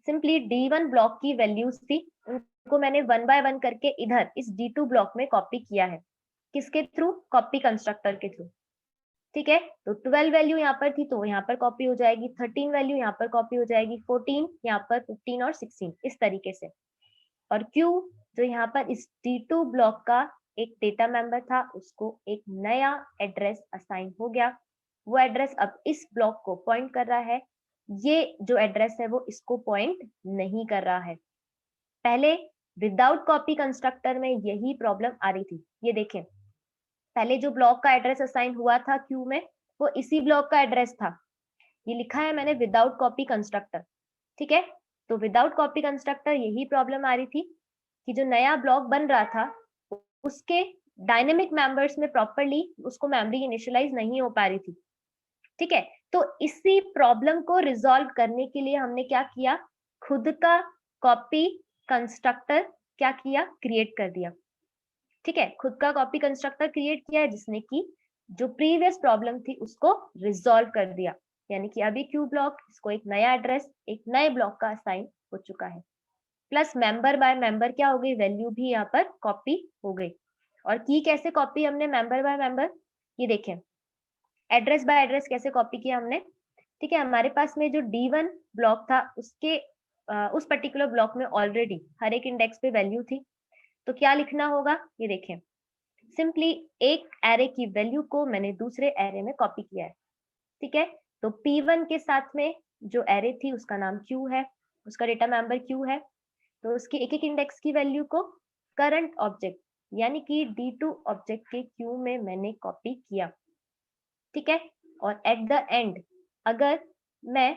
सिंपली D1 ब्लॉक की वैल्यूज थी उनको मैंने 1 बाय 1 करके इधर इस D2 ब्लॉक में कॉपी किया है। किसके थ्रू, कॉपी कंस्ट्रक्टर के थ्रू। ठीक है, तो 12 वैल्यू यहाँ पर थी तो यहाँ पर कॉपी हो जाएगी, 13 वैल्यू यहाँ पर कॉपी हो जाएगी, 14 यहाँ पर, 15 और 16 इस तरीके से। और Q जो यहाँ पर इस D2 ब्लॉक का एक डेटा मेंबर था उसको एक नया एड्रेस असाइन हो गया। वो एड्रेस अब इस ब्लॉक को पॉइंट कर रहा है, ये जो एड्रेस है वो इसको पॉइंट नहीं कर रहा है। पहले विदाउट कॉपी कंस्ट्रक्टर में यही प्रॉब्लम आ रही थी। ये देखें पहले जो ब्लॉक का एड्रेस असाइन हुआ था Q में वो इसी ब्लॉक का एड्रेस था, ये लिखा है मैंने विदाउट कॉपी कंस्ट्रक्टर। ठीक है, तो विदाउट कॉपी कंस्ट्रक्टर यही प्रॉब्लम आ रही थी कि जो नया ब्लॉक बन रहा था उसके डायनेमिक मेंबर्स में प्रॉपरली उसको मेमोरी इनिशियलाइज नहीं हो पा रही थी। ठीक है, तो इसी प्रॉब्लम को रिजॉल्व करने के लिए हमने क्या किया, खुद का कॉपी कंस्ट्रक्टर क्या किया, क्रिएट कर दिया। ठीक है, खुद का कॉपी कंस्ट्रक्टर क्रिएट किया है जिसने कि जो प्रीवियस प्रॉब्लम थी उसको रिजॉल्व कर दिया, यानी कि अभी क्यू ब्लॉक इसको एक नया एड्रेस एक नए ब्लॉक का असाइन हो चुका है। प्लस मेंबर बाय मेंबर क्या हो गई, वैल्यू भी यहाँ पर कॉपी हो गई। और की कैसे कॉपी हमने मेंबर बाय मेंबर, ये देखें एड्रेस बाय एड्रेस कैसे कॉपी किया हमने। ठीक है, हमारे पास में जो D1 ब्लॉक था उसके उस पर्टिकुलर ब्लॉक में ऑलरेडी हर एक इंडेक्स पे वैल्यू थी, तो क्या लिखना होगा, ये देखें सिंपली एक एरे की वैल्यू को मैंने दूसरे एरे में कॉपी किया है। ठीक है, तो P1 के साथ में जो एरे थी उसका नाम Q है, उसका डेटा मेंबर Q है, तो उसकी एक एक इंडेक्स की वैल्यू को करंट ऑब्जेक्ट यानी कि D2 ऑब्जेक्ट के Q में मैंने कॉपी किया। ठीक है, और एट द एंड अगर मैं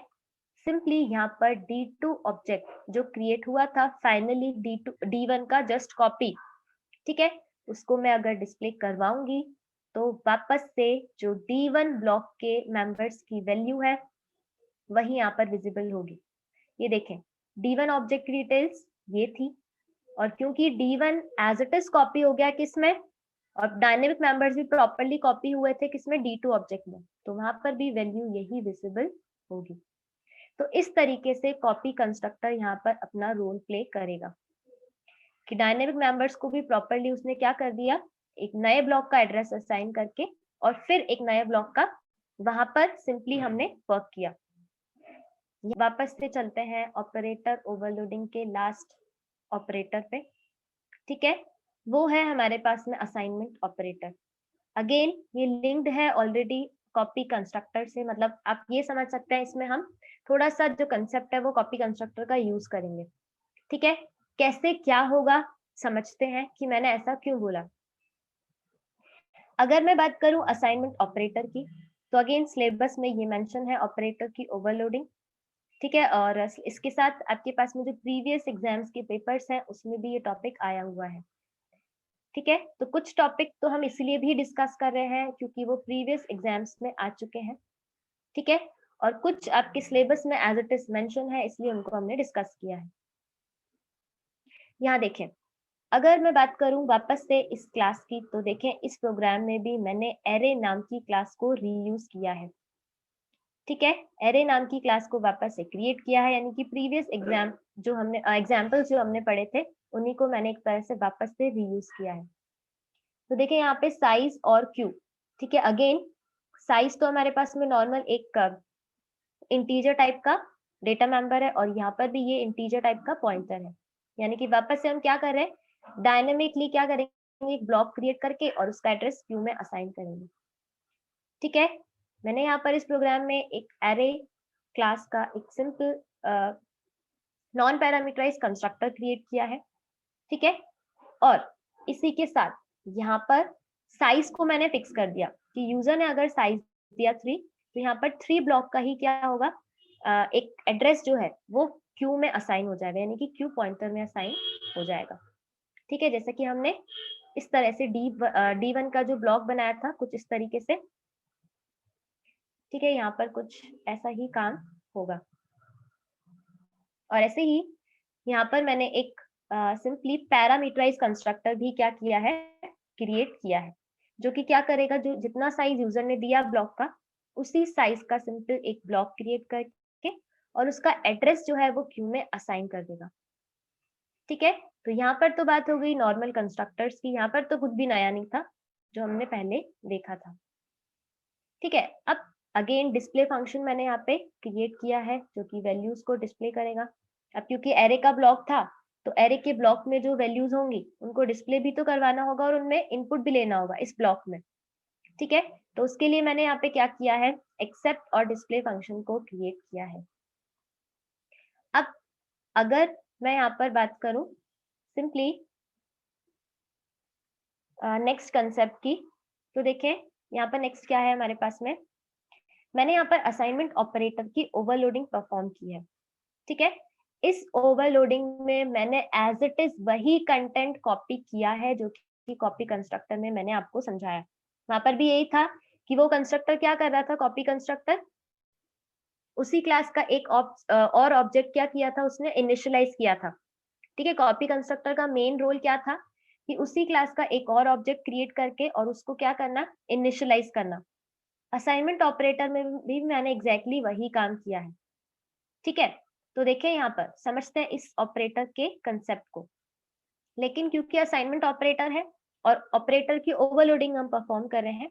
सिंपली यहाँ पर D2 ऑब्जेक्ट जो क्रिएट हुआ था फाइनली D1 का जस्ट कॉपी, ठीक है, उसको मैं अगर डिस्प्ले करवाऊंगी तो वापस से जो D1 ब्लॉक के मेंबर्स की वैल्यू है वही यहाँ पर विजिबल होगी। ये देखें D1 ऑब्जेक्ट की डिटेल्स ये थी, और क्योंकि D1 as it is copy हो गया किसमें, और डायनेमिक मेंबर्स भी प्रॉपर्ली कॉपी हुए थे किसमें, D2 ऑब्जेक्ट में, तो वहां पर भी वैल्यू यही विजिबल होगी। तो इस तरीके से कॉपी कंस्ट्रक्टर यहाँ पर अपना रोल प्ले करेगा कि डायनेमिक मेंबर्स को भी प्रॉपर्ली उसने क्या कर दिया, एक नए ब्लॉक का एड्रेस असाइन करके और फिर एक नए ब्लॉक का वहां पर सिंपली हमने वर्क किया। वापस से चलते हैं ऑपरेटर ओवरलोडिंग के लास्ट ऑपरेटर पे। ठीक है, वो है हमारे पास में असाइनमेंट ऑपरेटर। अगेन ये लिंक्ड है ऑलरेडी कॉपी कंस्ट्रक्टर से, मतलब आप ये समझ सकते हैं इसमें हम थोड़ा सा जो कंसेप्ट है वो कॉपी कंस्ट्रक्टर का यूज करेंगे। ठीक है, कैसे क्या होगा समझते हैं कि मैंने ऐसा क्यों बोला। अगर मैं बात करूं असाइनमेंट ऑपरेटर की, तो अगेन सिलेबस में ये मेंशन है ऑपरेटर की ओवरलोडिंग। ठीक है, और इसके साथ आपके पास में जो प्रीवियस एग्जाम्स के पेपर्स हैं उसमें भी ये टॉपिक आया हुआ है। ठीक है, तो कुछ टॉपिक तो हम इसलिए भी डिस्कस कर रहे हैं क्योंकि वो प्रीवियस एग्जाम्स में आ चुके हैं। ठीक है, और कुछ आपके सिलेबस में एज इट इज मेंशन है इसलिए उनको हमने डिस्कस किया है। यहाँ देखें, अगर मैं बात करूं वापस से इस क्लास की, तो देखें इस प्रोग्राम में भी मैंने एरे नाम की क्लास को रीयूज किया है। ठीक है, एरे नाम की क्लास को वापस से क्रिएट किया है, यानी कि प्रीवियस एग्जाम जो हमने एग्जाम्पल्स जो हमने पढ़े थे उन्हीं को मैंने एक तरह से वापस से रीयूज किया है। तो देखिए यहाँ पे साइज और क्यू। ठीक है, अगेन साइज तो हमारे पास में नॉर्मल एक इंटीजर टाइप का डेटा मेंबर है, और यहाँ पर भी ये इंटीजर टाइप का पॉइंटर है, यानी कि वापस से हम क्या कर रहे हैं, डायनेमिकली क्या करेंगे, एक ब्लॉक क्रिएट करके और उसका एड्रेस क्यू में असाइन करेंगे। ठीक है, मैंने यहाँ पर इस प्रोग्राम में एक एरे क्लास का एक simple non parameterize constructor create किया है। ठीक है, और इसी के साथ यहाँ पर साइज को मैंने फिक्स कर दिया कि यूजर ने अगर साइज दिया 3, तो यहाँ पर 3 ब्लॉक का ही क्या होगा, एक एड्रेस जो है वो क्यू में असाइन हो जाएगा, यानी कि क्यू पॉइंटर में असाइन हो जाएगा। ठीक है, जैसे कि हमने इस तरह से D1 का जो ब्लॉक बनाया था कुछ इस तरीके से। ठीक है, यहाँ पर कुछ ऐसा ही काम होगा, और ऐसे ही यहाँ पर मैंने एक सिंपली पैरामीटराइज कंस्ट्रक्टर भी क्या किया है, क्रिएट किया है, जो कि क्या करेगा, जो जितना साइज यूजर ने दिया ब्लॉक का उसी साइज का सिंपल एक ब्लॉक क्रिएट करके और उसका एड्रेस जो है वो क्यू में असाइन कर देगा। ठीक है, तो यहाँ पर तो बात हो गई नॉर्मल कंस्ट्रक्टर्स की, यहाँ पर तो कुछ भी नया नहीं था जो हमने पहले देखा था। ठीक है, अब अगेन डिस्प्ले फंक्शन मैंने यहाँ पे क्रिएट किया है जो कि वैल्यूज को डिस्प्ले करेगा। अब क्योंकि एरे का ब्लॉक था तो एरे के ब्लॉक में जो वैल्यूज होंगी उनको डिस्प्ले भी तो करवाना होगा और उनमें इनपुट भी लेना होगा इस ब्लॉक में। ठीक है, तो उसके लिए मैंने यहाँ पे क्या किया है, एक्सेप्ट और डिस्प्ले फंक्शन को क्रिएट किया है। अब अगर मैं यहाँ पर बात करूं सिंपली नेक्स्ट कंसेप्ट की, तो देखें यहाँ पर नेक्स्ट क्या है हमारे पास में, मैंने यहाँ पर असाइनमेंट ऑपरेटर की ओवरलोडिंग परफॉर्म की है। ठीक है, इस ओवरलोडिंग में मैंने एज इट इज वही कंटेंट कॉपी किया है जो कि कॉपी कंस्ट्रक्टर में मैंने आपको समझाया। वहां पर भी यही था कि वो कंस्ट्रक्टर क्या कर रहा था, कॉपी कंस्ट्रक्टर उसी क्लास का एक और ऑब्जेक्ट क्या किया था, उसने इनिशियलाइज किया था। ठीक है, कॉपी कंस्ट्रक्टर का मेन रोल क्या था कि उसी क्लास का एक और ऑब्जेक्ट क्रिएट करके और उसको क्या करना, इनिशियलाइज करना। असाइनमेंट ऑपरेटर में भी मैंने एग्जैक्टली वही काम किया है। ठीक है, तो देखिए यहाँ पर समझते हैं इस ऑपरेटर के कंसेप्ट को। लेकिन क्योंकि असाइनमेंट ऑपरेटर है और ऑपरेटर की ओवरलोडिंग हम परफॉर्म कर रहे हैं,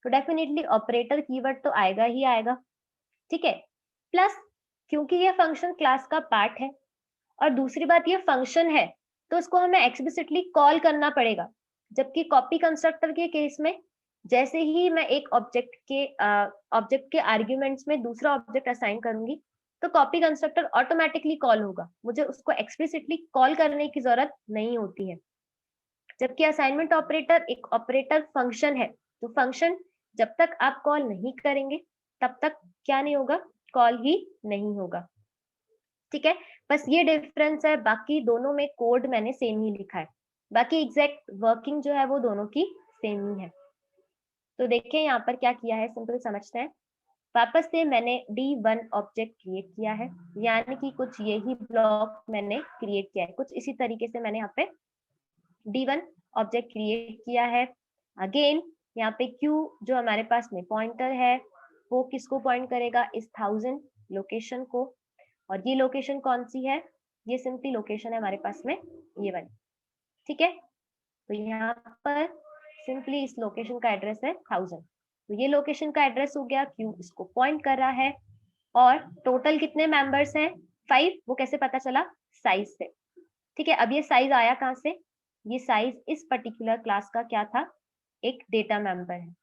तो डेफिनेटली ऑपरेटर कीवर्ड तो आएगा ही आएगा। ठीक है, प्लस क्योंकि ये फंक्शन क्लास का पार्ट है और दूसरी बात ये फंक्शन है, तो उसको हमें एक्सप्लिसिटली कॉल करना पड़ेगा। जबकि कॉपी कंस्ट्रक्टर के केस में जैसे ही मैं एक ऑब्जेक्ट के आर्ग्यूमेंट्स में दूसरा ऑब्जेक्ट असाइन करूंगी, तो कॉपी कंस्ट्रक्टर ऑटोमेटिकली कॉल होगा, मुझे उसको एक्सप्लिसिटली कॉल करने की जरूरत नहीं होती है। जबकि असाइनमेंट ऑपरेटर एक ऑपरेटर फंक्शन है, तो फंक्शन जब तक आप कॉल नहीं करेंगे तब तक क्या नहीं होगा, कॉल ही नहीं होगा। ठीक है, बस ये डिफरेंस है, बाकी दोनों में कोड मैंने सेम ही लिखा है, बाकी एग्जैक्ट वर्किंग जो है वो दोनों की सेम ही है। तो देखिए यहाँ पर क्या किया है, सिंपल समझते हैं। वापस से मैंने D1 ऑब्जेक्ट क्रिएट किया है, यानी कि कुछ यही ब्लॉक मैंने क्रिएट किया है, कुछ इसी तरीके से मैंने यहाँ पे D1 ऑब्जेक्ट क्रिएट किया है। अगेन यहाँ पे Q जो हमारे पास में पॉइंटर है वो किसको पॉइंट करेगा, इस 1000 लोकेशन को, और ये लोकेशन कौन सी है, ये सिंपली लोकेशन है हमारे पास में ये वाली। ठीक है, तो यहाँ पर सिंपली इस लोकेशन का एड्रेस है 1000, तो ये लोकेशन का एड्रेस हो गया, Q इसको पॉइंट कर रहा है। और टोटल कितने मेंबर्स हैं, 5, वो कैसे पता चला, साइज से। ठीक है, अब ये साइज आया कहाँ से, ये साइज इस पर्टिकुलर क्लास का क्या था, एक डेटा मेंबर है।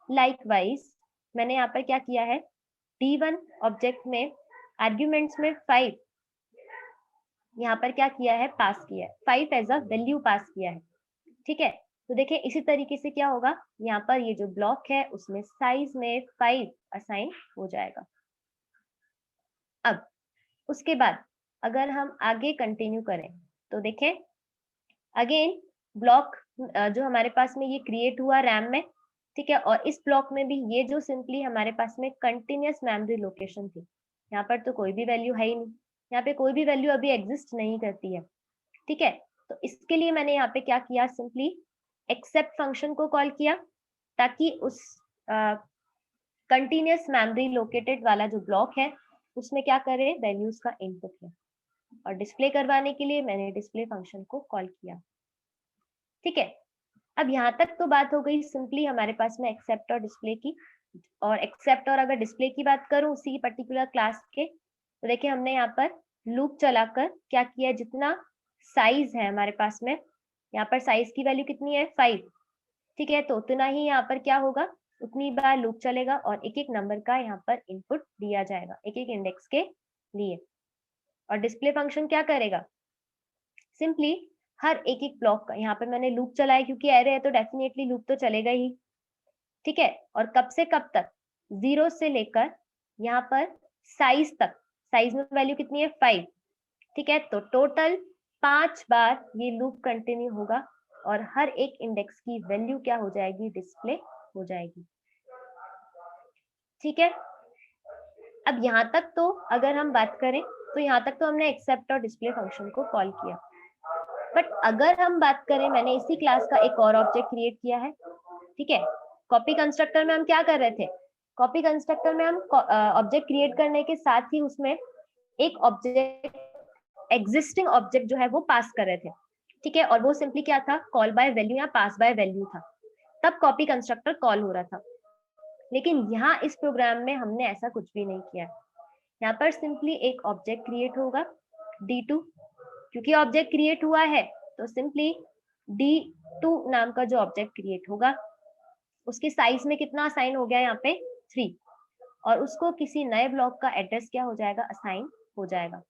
लाइकवाइज मैंने यहाँ पर क्या किया है, D1 ऑब्जेक्ट में आर्ग्यूमेंट्स में 5 यहाँ पर क्या किया है, पास किया है, 5 एज अ वैल्यू पास किया है। ठीक है, तो देखिए इसी तरीके से क्या होगा, यहाँ पर ये जो ब्लॉक है उसमें साइज में 5 असाइन हो जाएगा। अब उसके बाद अगर हम आगे कंटिन्यू करें तो देखें अगेन ब्लॉक जो हमारे पास में ये क्रिएट हुआ रैम में। ठीक है, और इस ब्लॉक में भी ये जो सिंपली हमारे पास में कंटिन्यूअस मेमोरी लोकेशन थी, यहाँ पर तो कोई भी वैल्यू है ही नहीं, यहाँ पे कोई भी वैल्यू अभी एग्जिस्ट नहीं करती है। ठीक है, तो इसके लिए मैंने यहाँ पे क्या किया, सिंपली एक्सेप्ट फंक्शन को कॉल किया ताकि उस कंटिन्यूअस मेमोरी लोकेटेड वाला जो ब्लॉक है उसमें क्या करे, वैल्यूज का इनपुट है, और डिस्प्ले करवाने के लिए मैंने डिस्प्ले फंक्शन को कॉल किया। ठीक है, अब यहाँ तक तो बात हो गई सिंपली हमारे पास में एक्सेप्ट और डिस्प्ले की। और एक्सेप्ट और अगर डिस्प्ले की बात करूं उसी पर्टिकुलर क्लास के, तो देखिए हमने यहाँ पर लूप चलाकर क्या किया, जितना साइज है हमारे पास में, यहाँ पर साइज की वैल्यू कितनी है, 5। ठीक है, तो उतना ही यहाँ पर क्या होगा, उतनी बार लूप चलेगा और एक एक नंबर का यहाँ पर इनपुट दिया जाएगा एक एक इंडेक्स के लिए। और डिस्प्ले फंक्शन क्या करेगा, सिंपली हर एक एक ब्लॉक का, यहाँ पर मैंने लूप चलाया क्योंकि एरे है तो डेफिनेटली लूप तो चलेगा ही। ठीक है, और कब से कब तक, 0 से लेकर यहाँ पर साइज तक, साइज में वैल्यू कितनी है, 5। ठीक है, तो टोटल 5 बार ये लूप कंटिन्यू होगा और हर एक इंडेक्स की वैल्यू क्या हो जाएगी, डिस्प्ले हो जाएगी। ठीक है, अब यहाँ तक तो अगर हम बात करें तो यहाँ तक तो हमने एक्सेप्ट और डिस्प्ले फंक्शन को कॉल किया। बट अगर हम बात करें, मैंने इसी क्लास का एक और ऑब्जेक्ट क्रिएट किया है। ठीक है, कॉपी कंस्ट्रक्टर में हम क्या कर रहे थे, कॉपी कंस्ट्रक्टर में हम ऑब्जेक्ट क्रिएट करने के साथ ही उसमें एक ऑब्जेक्ट, एग्जिस्टिंग ऑब्जेक्ट जो है वो पास कर रहे थे। ठीक है, और वो सिंपली क्या था, कॉल बाय वैल्यू या पास बाय वैल्यू था, तब कॉपी कंस्ट्रक्टर कॉल हो रहा था। लेकिन यहाँ इस प्रोग्राम में हमने ऐसा कुछ भी नहीं किया। यहाँ पर सिंपली एक ऑब्जेक्ट क्रिएट होगा D2, क्योंकि ऑब्जेक्ट क्रिएट हुआ है तो सिंपली D2 नाम का जो ऑब्जेक्ट क्रिएट होगा उसके साइज में कितना असाइन हो गया, यहाँ पे 3, और उसको किसी नए ब्लॉक का एड्रेस क्या हो जाएगा, असाइन हो जाएगा।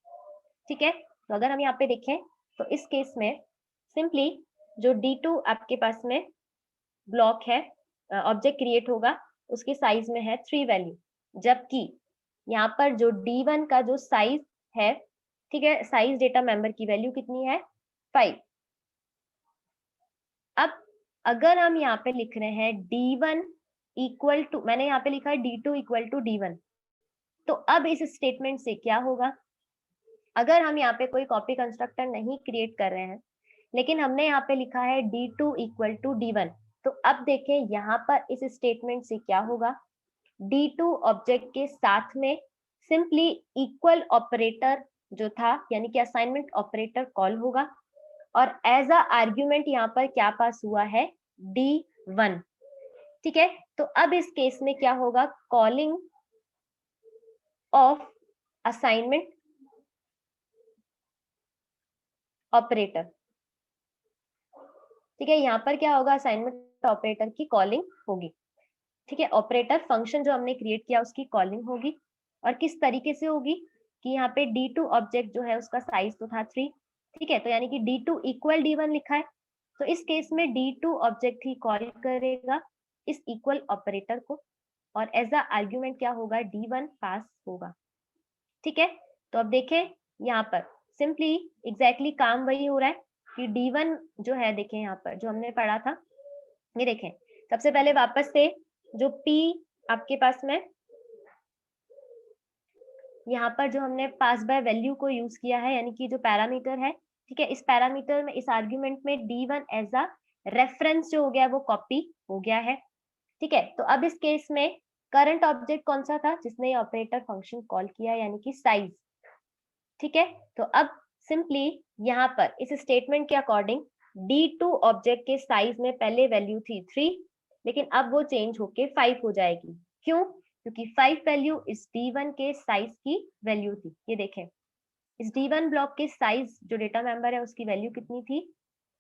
ठीक है, तो अगर हम यहाँ पे देखें तो इस केस में सिंपली जो D2 आपके पास में ब्लॉक है, ऑब्जेक्ट क्रिएट होगा, उसके साइज में है 3 वैल्यू, जबकि यहाँ पर जो D1 का जो साइज है, ठीक है, साइज डेटा मेंबर की वैल्यू कितनी है, 5। अब अगर हम यहाँ पे लिख रहे हैं D1 इक्वल टू, मैंने यहाँ पे लिखा है D2 इक्वल टू D1, तो अब इस स्टेटमेंट से क्या होगा, अगर हम यहाँ पे कोई कॉपी कंस्ट्रक्टर नहीं क्रिएट कर रहे हैं, लेकिन हमने यहाँ पे लिखा है D2 इक्वल टू D1, तो अब देखें यहाँ पर इस स्टेटमेंट से क्या होगा, D2 ऑब्जेक्ट के साथ में सिंपली इक्वल ऑपरेटर जो था यानी कि असाइनमेंट ऑपरेटर कॉल होगा, और एज अ आर्ग्यूमेंट यहाँ पर क्या पास हुआ है, D1। ठीक है, तो अब इस केस में क्या होगा, कॉलिंग ऑफ असाइनमेंट ऑपरेटर। ठीक है, यहाँ पर क्या होगा, असाइनमेंट ऑपरेटर की कॉलिंग होगी। ठीक है, ऑपरेटर फंक्शन जो हमने क्रिएट किया उसकी कॉलिंग होगी, और किस तरीके से होगी कि यहाँ पे D2 ऑब्जेक्ट जो है उसका साइज तो था 3। ठीक है, तो यानी कि D2 इक्वल D1 लिखा है, तो इस केस में D2 ऑब्जेक्ट ही कॉल करेगा इस इक्वल ऑपरेटर को, और एज अ आर्ग्यूमेंट क्या होगा, D1 पास होगा। ठीक है, तो अब देखें यहाँ पर सिंपली एग्जैक्टली काम वही हो रहा है कि D1 जो है, देखें यहाँ पर जो हमने पढ़ा था, ये देखें सबसे पहले वापस से जो P आपके पास में यहाँ पर जो हमने पास बाय वैल्यू को यूज किया है, यानी कि जो पैरामीटर है, ठीक है, इस पैरामीटर में इस आर्ग्यूमेंट में D1 एज अ रेफरेंस जो हो गया वो कॉपी हो गया है। ठीक है, तो अब इस केस में करंट ऑब्जेक्ट कौन सा था जिसने ऑपरेटर फंक्शन कॉल किया, यानी कि साइज। ठीक है, तो अब सिंपली यहाँ पर इस स्टेटमेंट के अकॉर्डिंग D2 ऑब्जेक्ट के साइज में पहले वैल्यू थी 3, लेकिन अब वो चेंज होके 5 हो जाएगी। क्यों? क्योंकि 5 वैल्यू इस D1 के साइज की वैल्यू थी। ये देखें, इस D1 ब्लॉक के साइज जो डेटा मेंबर है उसकी वैल्यू कितनी थी,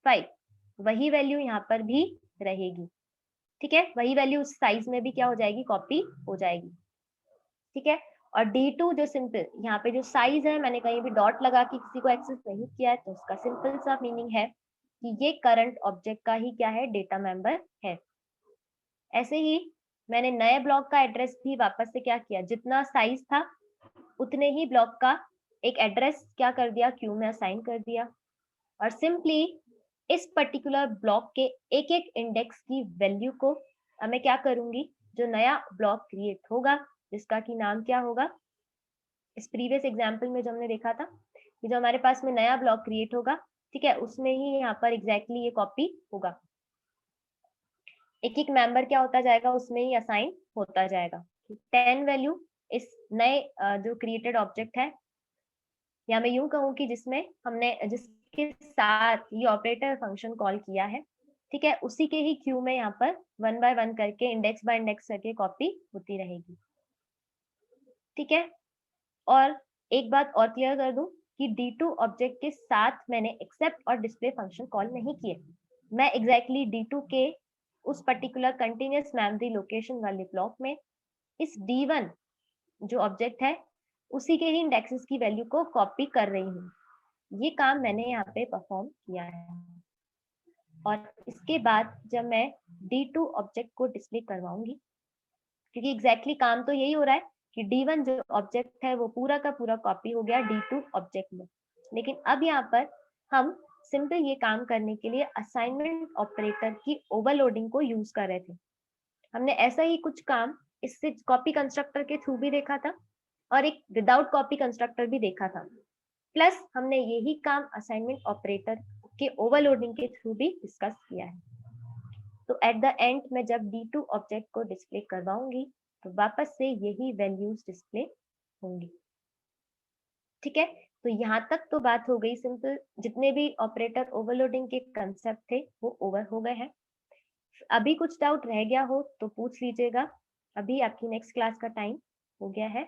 5। वही वैल्यू यहाँ पर भी रहेगी। ठीक है, वही वैल्यू उस साइज में भी क्या हो जाएगी, कॉपी हो जाएगी। ठीक है, और D2 जो सिंपल यहाँ पे जो साइज है, मैंने कहीं भी डॉट लगा के किसी को एक्सेस नहीं किया है, तो उसका सिंपल सा मीनिंग है कि ये करंट ऑब्जेक्ट का ही क्या है, डेटा मेंबर है। ऐसे ही मैंने नए ब्लॉक का एड्रेस भी वापस से क्या किया, जितना साइज था उतने ही ब्लॉक का एक एड्रेस क्या कर दिया, क्यू में असाइन कर दिया, और सिंपली इस पर्टिकुलर ब्लॉक के एक एक इंडेक्स की वैल्यू को अब मैं क्या करूंगी, जो नया ब्लॉक क्रिएट होगा जिसका कि नाम क्या होगा, इस प्रीवियस एग्जाम्पल में जो हमने देखा था कि जो हमारे पास में नया ब्लॉक क्रिएट होगा, ठीक है, उसमें ही यहाँ पर एग्जैक्टली ये कॉपी होगा। एक एक मेंबर क्या होता जाएगा, उसमें ही असाइन होता जाएगा। 10 वैल्यू इस नए जो क्रिएटेड ऑब्जेक्ट है, या मैं यूं कहूँ कि जिसमें हमने जिसके साथ ये ऑपरेटर फंक्शन कॉल किया है, ठीक है, उसी के ही क्यू में यहाँ पर 1 बाय 1 करके इंडेक्स बाय इंडेक्स करके कॉपी होती रहेगी। ठीक है, और एक बात और क्लियर कर दूं कि D2 ऑब्जेक्ट के साथ मैंने एक्सेप्ट और डिस्प्ले फंक्शन कॉल नहीं किए। मैं एग्जैक्टली D2 के उस पर्टिकुलर कंटिन्यूअस मेमोरी लोकेशन वाले ब्लॉक में इस D1 जो ऑब्जेक्ट है उसी के ही इंडेक्सेस की वैल्यू को कॉपी कर रही हूँ। ये काम मैंने यहाँ पे परफॉर्म किया है, और इसके बाद जब मैं D2 ऑब्जेक्ट को डिस्प्ले करवाऊंगी, क्योंकि एग्जैक्टली काम तो यही हो रहा है कि D1 जो ऑब्जेक्ट है वो पूरा का पूरा कॉपी हो गया D2 ऑब्जेक्ट में, लेकिन अब यहाँ पर हम सिंपल ये काम करने के लिए असाइनमेंट ऑपरेटर की ओवरलोडिंग को यूज कर रहे थे। हमने ऐसा ही कुछ काम इससे कॉपी कंस्ट्रक्टर के थ्रू भी देखा था, और एक विदाउट कॉपी कंस्ट्रक्टर भी देखा था, प्लस हमने यही काम असाइनमेंट ऑपरेटर के ओवरलोडिंग के थ्रू भी डिस्कस किया है। तो एट द एंड में जब D2 ऑब्जेक्ट को डिस्प्ले करवाऊंगी तो वापस से यही वैल्यूज डिस्प्ले होंगी। ठीक है, तो यहाँ तक तो बात हो गई सिंपल, जितने भी ऑपरेटर ओवरलोडिंग के कंसेप्ट थे वो ओवर हो गए हैं। अभी कुछ डाउट रह गया हो तो पूछ लीजिएगा, अभी आपकी नेक्स्ट क्लास का टाइम हो गया है।